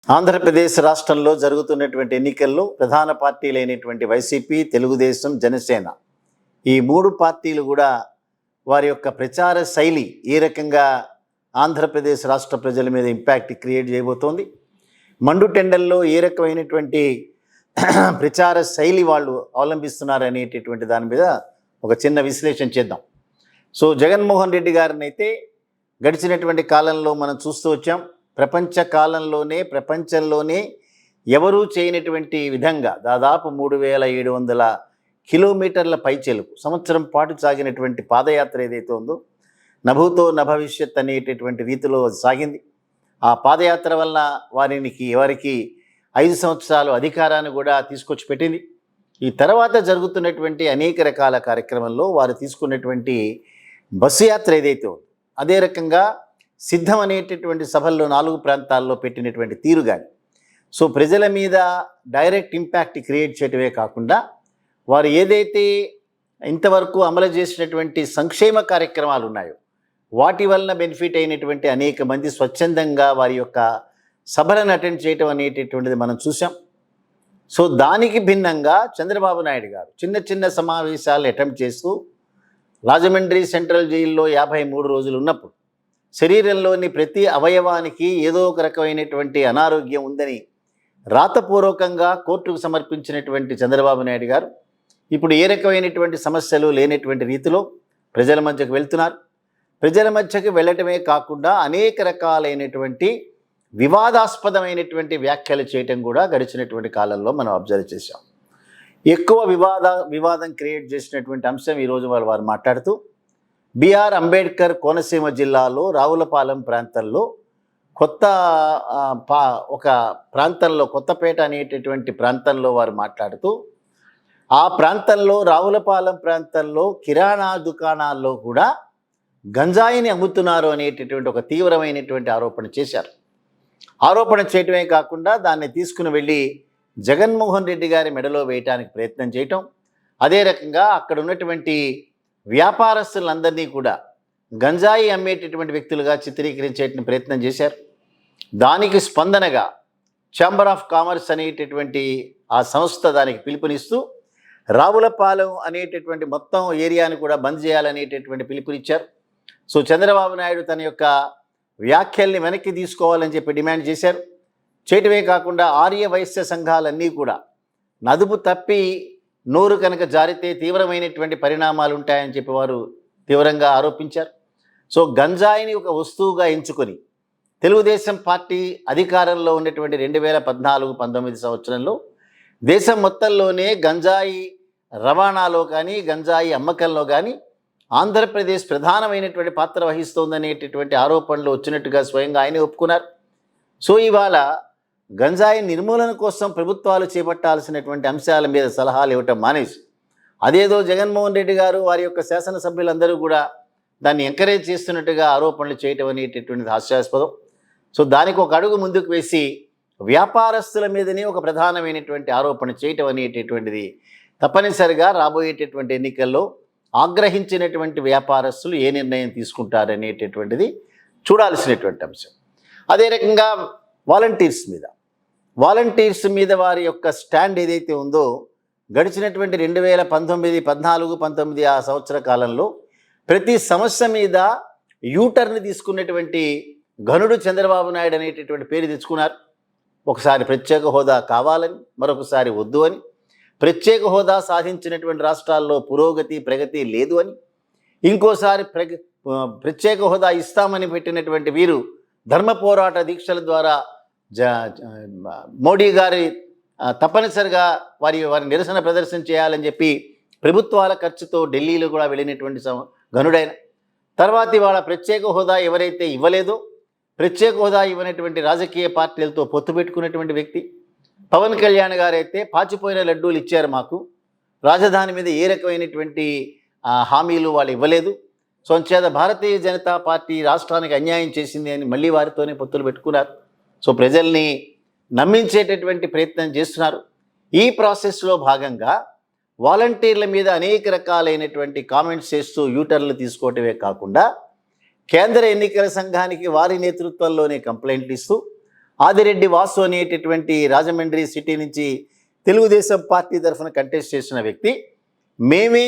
ఆంధ్రప్రదేశ్ రాష్ట్రంలో జరుగుతున్నటువంటి ఎన్నికల్లో ప్రధాన పార్టీలైనటువంటి వైసీపీ, తెలుగుదేశం, జనసేన ఈ మూడు పార్టీలు కూడా వారి యొక్క ప్రచార శైలి ఏ రకంగా ఆంధ్రప్రదేశ్ రాష్ట్ర ప్రజల మీద ఇంపాక్ట్ క్రియేట్ చేయబోతోంది, మండుటెండల్లో ఏ రకమైనటువంటి ప్రచార శైలి వాళ్ళు అవలంబిస్తున్నారు అనేటటువంటి దాని మీద ఒక చిన్న విశ్లేషణ చేద్దాం. సో జగన్మోహన్ రెడ్డి గారిని అయితే గడిచినటువంటి కాలంలో మనం చూస్తూ వచ్చాం. ప్రపంచంలోనే ఎవరూ చేయనటువంటి విధంగా దాదాపు 3700 కిలోమీటర్ల పైచెలుకు సంవత్సరం పాటు సాగినటువంటి పాదయాత్ర ఏదైతే ఉందో నభూతో నభవిష్యత్ అనేటటువంటి రీతిలో సాగింది. ఆ పాదయాత్ర వల్ల ఎవరికి 5 సంవత్సరాలు అధికారాన్ని కూడా తీసుకొచ్చి పెట్టింది. ఈ తర్వాత జరుగుతున్నటువంటి అనేక రకాల కార్యక్రమంలో వారు తీసుకున్నటువంటి బస్సు యాత్ర ఏదైతే ఉందో అదే రకంగా సిద్ధం అనేటటువంటి సభల్లో 4 ప్రాంతాల్లో పెట్టినటువంటి తీరు కానీ సో ప్రజల మీద డైరెక్ట్ ఇంపాక్ట్ క్రియేట్ చేయటమే కాకుండా వారు ఏదైతే ఇంతవరకు అమలు చేసినటువంటి సంక్షేమ కార్యక్రమాలు ఉన్నాయో వాటి వలన బెనిఫిట్ అయినటువంటి అనేక మంది స్వచ్ఛందంగా వారి యొక్క సభలను అటెండ్ చేయటం అనేటటువంటిది మనం చూసాం. సో దానికి భిన్నంగా చంద్రబాబు నాయుడు గారు చిన్న సమావేశాలు అటెంప్ట్ చేస్తూ రాజమండ్రి సెంట్రల్ జైల్లో 53 రోజులు ఉన్నప్పుడు శరీరంలోని ప్రతి అవయవానికి ఏదో ఒక రకమైనటువంటి అనారోగ్యం ఉందని రాతపూర్వకంగా కోర్టుకు సమర్పించినటువంటి చంద్రబాబు నాయుడు గారు ఇప్పుడు ఏ రకమైనటువంటి సమస్యలు లేనటువంటి రీతిలో ప్రజల మధ్యకు వెళ్తున్నారు. ప్రజల మధ్యకు వెళ్ళటమే కాకుండా అనేక రకాలైనటువంటి వివాదాస్పదమైనటువంటి వ్యాఖ్యలు చేయటం కూడా గడిచినటువంటి కాలంలో మనం అబ్జర్వ్ చేశాం. ఎక్కువ వివాదం క్రియేట్ చేసినటువంటి అంశం ఈరోజు వారు మాట్లాడుతూ బిఆర్ అంబేద్కర్ కోనసీమ జిల్లాలో రావులపాలెం ప్రాంతంలో కొత్తపేట అనేటటువంటి ప్రాంతంలో వారు మాట్లాడుతూ ఆ ప్రాంతంలో రావులపాలెం ప్రాంతంలో కిరాణా దుకాణాల్లో కూడా గంజాయిని అమ్ముతున్నారు అనేటటువంటి ఒక తీవ్రమైనటువంటి ఆరోపణ చేశారు. ఆరోపణ చేయటమే కాకుండా దాన్ని తీసుకుని వెళ్ళి జగన్మోహన్ రెడ్డి గారి మెడలో వేయటానికి ప్రయత్నం చేయటం, అదే రకంగా అక్కడ ఉన్నటువంటి వ్యాపారస్తులందరినీ కూడా గంజాయి అమ్మేటటువంటి వ్యక్తులుగా చిత్రీకరించే ప్రయత్నం చేశారు. దానికి స్పందనగా ఛాంబర్ ఆఫ్ కామర్స్ అనేటటువంటి ఆ సంస్థ దానికి పిలుపునిస్తూ రావులపాలెం అనేటటువంటి మొత్తం ఏరియాని కూడా బంద్ చేయాలనేటటువంటి పిలుపునిచ్చారు. సో చంద్రబాబు నాయుడు తన యొక్క వ్యాఖ్యల్ని వెనక్కి తీసుకోవాలని చెప్పి డిమాండ్ చేశారు. చేయటమే కాకుండా ఆర్య వైశ్య సంఘాలన్నీ కూడా నదుపు తప్పి నోరు కనుక జారితే తీవ్రమైనటువంటి పరిణామాలు ఉంటాయని చెప్పి వారు తీవ్రంగా ఆరోపించారు. సో గంజాయిని ఒక వస్తువుగా ఎంచుకొని తెలుగుదేశం పార్టీ అధికారంలో ఉన్నటువంటి 2014-19 సంవత్సరంలో దేశం మొత్తంలోనే గంజాయి రవాణాలో కానీ గంజాయి అమ్మకంలో కానీ ఆంధ్రప్రదేశ్ ప్రధానమైనటువంటి పాత్ర వహిస్తోందనేటటువంటి ఆరోపణలు వచ్చినట్టుగా స్వయంగా ఆయనే ఒప్పుకున్నారు. సో ఇవాళ గంజాయి నిర్మూలన కోసం ప్రభుత్వాలు చేపట్టాల్సినటువంటి అంశాల మీద సలహాలు ఇవ్వటం మానేసి అదేదో జగన్మోహన్ రెడ్డి గారు వారి యొక్క శాసనసభ్యులందరూ కూడా దాన్ని ఎంకరేజ్ చేస్తున్నట్టుగా ఆరోపణలు చేయటం అనేటటువంటిది హాస్యాస్పదం. సో దానికి ఒక అడుగు ముందుకు వేసి వ్యాపారస్తుల మీదనే ఒక ప్రధానమైనటువంటి ఆరోపణ చేయటం అనేటటువంటిది తప్పనిసరిగా రాబోయేటటువంటి ఎన్నికల్లో ఆగ్రహించినటువంటి వ్యాపారస్తులు ఏ నిర్ణయం తీసుకుంటారనేటటువంటిది చూడాల్సినటువంటి అంశం. అదే రకంగా వాలంటీర్స్ మీద వారి యొక్క స్టాండ్ ఏదైతే ఉందో గడిచినటువంటి 2019, 14, 19 ఆ సంవత్సర కాలంలో ప్రతి సమస్య మీద యూటర్న్ తీసుకున్నటువంటి ఘనుడు చంద్రబాబు నాయుడు అనేటటువంటి పేరు తెచ్చుకున్నారు. ఒకసారి ప్రత్యేక హోదా కావాలని, మరొకసారి వద్దు అని, ప్రత్యేక హోదా సాధించినటువంటి రాష్ట్రాల్లో ప్రగతి లేదు అని, ఇంకోసారి ప్రత్యేక హోదా ఇస్తామని పెట్టినటువంటి వీరు ధర్మ పోరాట దీక్షల ద్వారా మోడీ గారి తప్పనిసరిగా వారి నిరసన ప్రదర్శన చేయాలని చెప్పి ప్రభుత్వాల ఖర్చుతో ఢిల్లీలో కూడా వెళ్ళినటువంటి ఘనుడైన తర్వాత ఇవాళ ప్రత్యేక హోదా ఎవరైతే ఇవ్వలేదో, ప్రత్యేక హోదా ఇవ్వనటువంటి రాజకీయ పార్టీలతో పొత్తు పెట్టుకున్నటువంటి వ్యక్తి పవన్ కళ్యాణ్ గారైతే పాచిపోయిన లడ్డూలు ఇచ్చారు, మాకు రాజధాని మీద ఏ రకమైనటువంటి హామీలు వాళ్ళు ఇవ్వలేదు. సో అంచేత భారతీయ జనతా పార్టీ రాష్ట్రానికి అన్యాయం చేసింది అని మళ్ళీ వారితోనే పొత్తులు పెట్టుకున్నారు. సో ప్రజల్ని నమ్మించేటటువంటి ప్రయత్నం చేస్తున్నారు. ఈ ప్రాసెస్లో భాగంగా వాలంటీర్ల మీద అనేక రకాలైనటువంటి కామెంట్స్ చేస్తూ యూటర్న్లు తీసుకోవటమే కాకుండా కేంద్ర ఎన్నికల సంఘానికి వారి నేతృత్వంలోనే కంప్లైంట్లు ఇస్తూ ఆదిరెడ్డి వాసు అనేటటువంటి రాజమండ్రి సిటీ నుంచి తెలుగుదేశం పార్టీ తరఫున కంటెస్ట్ చేసిన వ్యక్తి, మేమే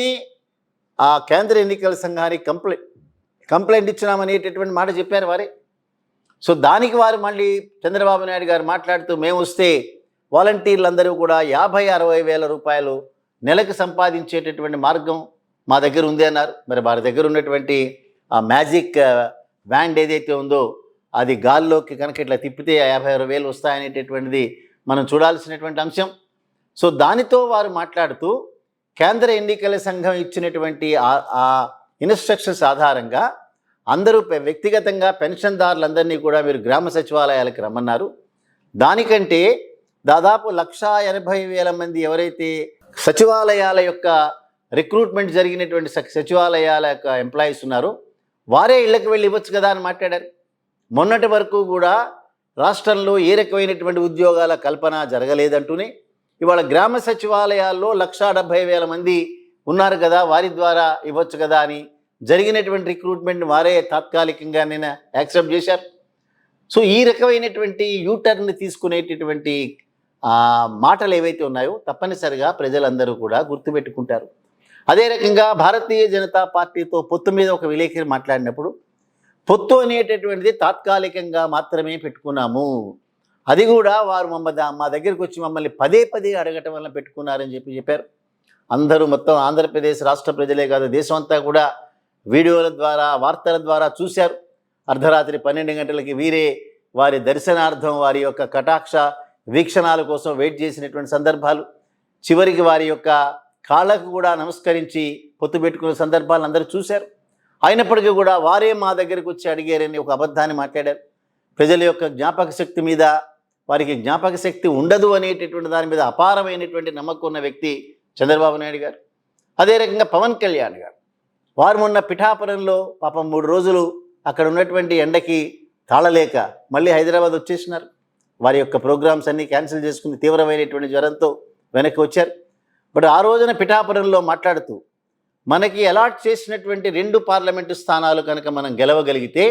ఆ కేంద్ర ఎన్నికల సంఘానికి కంప్లైంట్ ఇచ్చినామనేటటువంటి మాట చెప్పారు వారే. సో దానికి వారు మళ్ళీ చంద్రబాబు నాయుడు గారు మాట్లాడుతూ, మేము వస్తే వాలంటీర్లందరూ కూడా 50-60 వేల రూపాయలు నెలకు సంపాదించేటటువంటి మార్గం మా దగ్గర ఉంది అన్నారు. మరి వారి దగ్గర ఉన్నటువంటి ఆ మ్యాజిక్ బ్యాండ్ ఏదైతే ఉందో అది గాల్లోకి కనుక ఇట్లా తిప్పితే 50-60 వేలు వస్తాయనేటటువంటిది మనం చూడాల్సినటువంటి అంశం. సో దానితో వారు మాట్లాడుతూ కేంద్ర ఎన్నికల సంఘం ఇచ్చినటువంటి ఆ ఇన్స్ట్రక్షన్స్ ఆధారంగా అందరూ వ్యక్తిగతంగా పెన్షన్దారులందరినీ కూడా మీరు గ్రామ సచివాలయాలకు రమ్మన్నారు. దానికంటే దాదాపు 1,80,000 మంది ఎవరైతే సచివాలయాల యొక్క రిక్రూట్మెంట్ జరిగినటువంటి సచివాలయాల యొక్క ఎంప్లాయీస్ ఉన్నారో వారే ఇళ్లకు వెళ్ళి ఇవ్వచ్చు కదా అని మాట్లాడారు. మొన్నటి వరకు కూడా రాష్ట్రంలో ఏ రకమైనటువంటి ఉద్యోగాల కల్పన జరగలేదంటూనే ఇవాళ గ్రామ సచివాలయాల్లో 1,70,000 మంది ఉన్నారు కదా, వారి ద్వారా ఇవ్వచ్చు కదా అని జరిగినటువంటి రిక్రూట్మెంట్ వారే తాత్కాలికంగా నేను యాక్సెప్ట్ చేశారు. సో ఈ రకమైనటువంటి యూటర్న్ తీసుకునేటటువంటి మాటలు ఏవైతే ఉన్నాయో తప్పనిసరిగా ప్రజలందరూ కూడా గుర్తుపెట్టుకుంటారు. అదే రకంగా భారతీయ జనతా పార్టీతో పొత్తు మీద ఒక విలేకరి మాట్లాడినప్పుడు, పొత్తు అనేటటువంటిది తాత్కాలికంగా మాత్రమే పెట్టుకున్నాము, అది కూడా వారు మా దగ్గరికి వచ్చి మమ్మల్ని పదే అడగటం వల్ల పెట్టుకున్నారని చెప్పారు. అందరూ మొత్తం ఆంధ్రప్రదేశ్ రాష్ట్ర ప్రజలే కాదు, దేశం అంతా కూడా వీడియోల ద్వారా వార్తల ద్వారా చూశారు. అర్ధరాత్రి 12 గంటలకి వీరే వారి దర్శనార్థం వారి యొక్క కటాక్ష వీక్షణాల కోసం వెయిట్ చేసినటువంటి సందర్భాలు, చివరికి వారి యొక్క కాళ్ళకు కూడా నమస్కరించి పొత్తు పెట్టుకునే సందర్భాలు అందరూ చూశారు. అయినప్పటికీ కూడా వారే మా దగ్గరికి వచ్చి అడిగారని ఒక అబద్ధాన్ని మాట్లాడారు. ప్రజల యొక్క జ్ఞాపక శక్తి మీద వారికి జ్ఞాపక శక్తి ఉండదు అనేటటువంటి దాని మీద అపారమైనటువంటి నమ్మకం ఉన్న వ్యక్తి చంద్రబాబు నాయుడు గారు. అదే రకంగా పవన్ కళ్యాణ్ గారు, వారు మొన్న పిఠాపురంలో పాపం 3 రోజులు అక్కడ ఉన్నటువంటి ఎండకి తాళలేక మళ్ళీ హైదరాబాద్ వచ్చేసినారు. వారి యొక్క ప్రోగ్రామ్స్ అన్నీ క్యాన్సిల్ చేసుకుని తీవ్రమైనటువంటి జ్వరంతో వెనక్కి వచ్చారు. బట్ ఆ రోజున పిఠాపురంలో మాట్లాడుతూ, మనకి అలాట్ చేసినటువంటి 2 పార్లమెంటు స్థానాలు కనుక మనం గెలవగలిగితే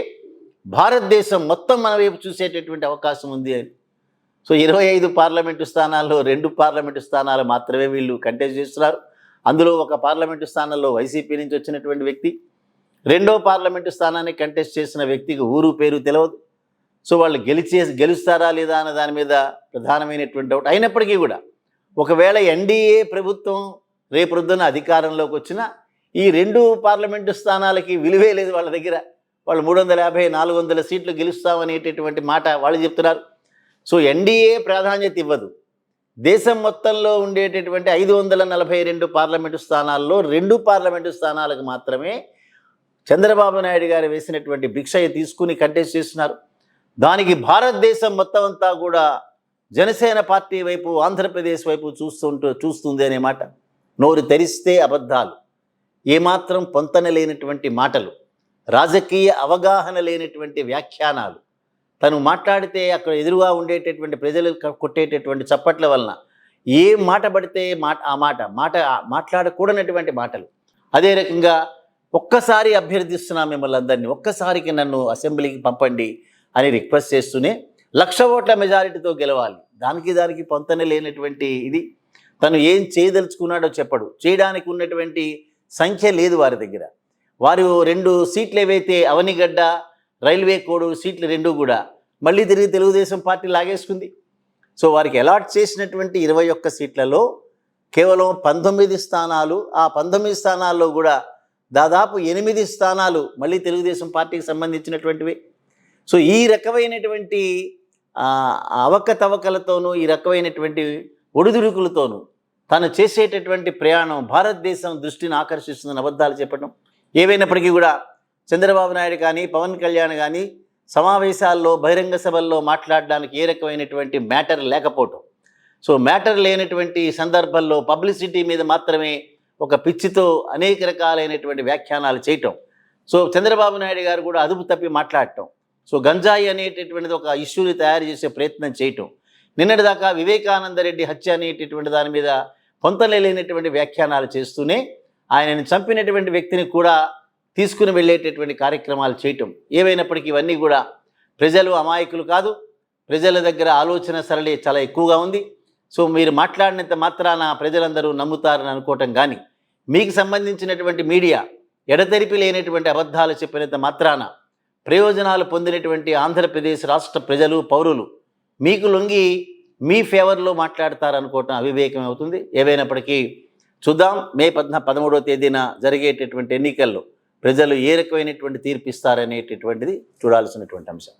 భారతదేశం మొత్తం మన వైపు చూసేటటువంటి అవకాశం ఉంది అని. సో 25 పార్లమెంటు స్థానాల్లో 2 పార్లమెంటు స్థానాలు మాత్రమే వీళ్ళు కంటెస్ట్ చేస్తున్నారు. అందులో ఒక పార్లమెంటు స్థానంలో వైసీపీ నుంచి వచ్చినటువంటి వ్యక్తి, 2వ పార్లమెంటు స్థానాన్ని కంటెస్ట్ చేసిన వ్యక్తికి ఊరు పేరు తెలియదు. సో వాళ్ళు గెలుస్తారా లేదా అన్న దాని మీద ప్రధానమైనటువంటి డౌట్. అయినప్పటికీ కూడా ఒకవేళ ఎన్డీఏ ప్రభుత్వం రేపొద్దున అధికారంలోకి వచ్చినా ఈ 2 పార్లమెంటు స్థానాలకి విలువే లేదు వాళ్ళ దగ్గర. వాళ్ళు 350-400 సీట్లు గెలుస్తామనేటటువంటి మాట వాళ్ళు చెప్తున్నారు. సో ఎన్డీఏ ప్రాధాన్యత ఇవ్వదు. దేశం మొత్తంలో ఉండేటటువంటి 542 పార్లమెంటు స్థానాల్లో 2 పార్లమెంటు స్థానాలకు మాత్రమే చంద్రబాబు నాయుడు గారు వేసినటువంటి భిక్ష తీసుకుని కంటెస్ట్ చేస్తున్నారు. దానికి భారతదేశం మొత్తం అంతా కూడా జనసేన పార్టీ వైపు, ఆంధ్రప్రదేశ్ వైపు చూస్తుంది అనే మాట. నోరు తెరిస్తే అబద్ధాలు, ఏమాత్రం పొంతన లేనటువంటి మాటలు, రాజకీయ అవగాహన లేనటువంటి వ్యాఖ్యానాలు. తను మాట్లాడితే అక్కడ ఎదురుగా ఉండేటటువంటి ప్రజలు కొట్టేటటువంటి చప్పట్ల వలన ఏ మాట పడితే ఆ మాట మాట్లాడకూడనటువంటి మాటలు. అదే రకంగా ఒక్కసారి అభ్యర్థిస్తున్నా మిమ్మల్ని అందరినీ, ఒక్కసారికి నన్ను అసెంబ్లీకి పంపండి అని రిక్వెస్ట్ చేస్తూనే 1,00,000 ఓట్ల మెజారిటీతో గెలవాలి. దానికి పొంతన లేనటువంటి ఇది. తను ఏం చేయదలుచుకున్నాడో చెప్పడు. చేయడానికి ఉన్నటువంటి సంఖ్య లేదు వారి దగ్గర. వారు 2 సీట్లు ఏవైతే అవనిగడ్డ, రైల్వే కోడూరు సీట్లు 2 కూడా మళ్ళీ తిరిగి తెలుగుదేశం పార్టీ లాగేసుకుంది. సో వారికి అలాట్ చేసినటువంటి 21 సీట్లలో కేవలం 19 స్థానాలు, ఆ 19 స్థానాల్లో కూడా దాదాపు 8 స్థానాలు మళ్ళీ తెలుగుదేశం పార్టీకి సంబంధించినటువంటివి. సో ఈ రకమైనటువంటి అవకతవకలతోనూ, ఈ రకమైనటువంటి ఒడిదుడుకులతోనూ తను చేసేటటువంటి ప్రయాణం భారతదేశం దృష్టిని ఆకర్షిస్తుందని అబద్ధాలు చెప్పడం. ఏవైనప్పటికీ కూడా చంద్రబాబు నాయుడు కానీ, పవన్ కళ్యాణ్ కానీ సమావేశాల్లో, బహిరంగ సభల్లో మాట్లాడడానికి ఏ రకమైనటువంటి మ్యాటర్ లేకపోవటం. సో మ్యాటర్ లేనటువంటి సందర్భంలో పబ్లిసిటీ మీద మాత్రమే ఒక పిచ్చితో అనేక రకాలైనటువంటి వ్యాఖ్యానాలు చేయటం. సో చంద్రబాబు నాయుడు గారు కూడా అదుపు తప్పి మాట్లాడటం. సో గంజాయి అనేటటువంటిది ఒక ఇష్యూని తయారు చేసే ప్రయత్నం చేయటం. నిన్నటిదాకా వివేకానంద రెడ్డి హత్య అనేటటువంటి దాని మీద పొంతలేనటువంటి వ్యాఖ్యానాలు చేస్తూనే ఆయనను చంపినటువంటి వ్యక్తిని కూడా తీసుకుని వెళ్ళేటటువంటి కార్యక్రమాలు చేయటం. ఏవైనప్పటికీ ఇవన్నీ కూడా ప్రజలు అమాయకులు కాదు. ప్రజల దగ్గర ఆలోచన సరళి చాలా ఎక్కువగా ఉంది. సో మీరు మాట్లాడినంత మాత్రాన ప్రజలందరూ నమ్ముతారని అనుకోవటం కానీ, మీకు సంబంధించినటువంటి మీడియా ఎడతెరిపి లేనటువంటి అబద్ధాలు చెప్పినంత మాత్రాన ప్రయోజనాలు పొందినటువంటి ఆంధ్రప్రదేశ్ రాష్ట్ర ప్రజలు, పౌరులు మీకు లొంగి మీ ఫేవర్లో మాట్లాడతారనుకోవటం అవివేకం అవుతుంది. ఏవైనప్పటికీ చూద్దాం, మే 13వ తేదీన జరిగేటటువంటి ఎన్నికల్లో ప్రజలు ఏ రకమైనటువంటి తీర్పు ఇస్తారనేటటువంటిది చూడాల్సినటువంటి అంశం.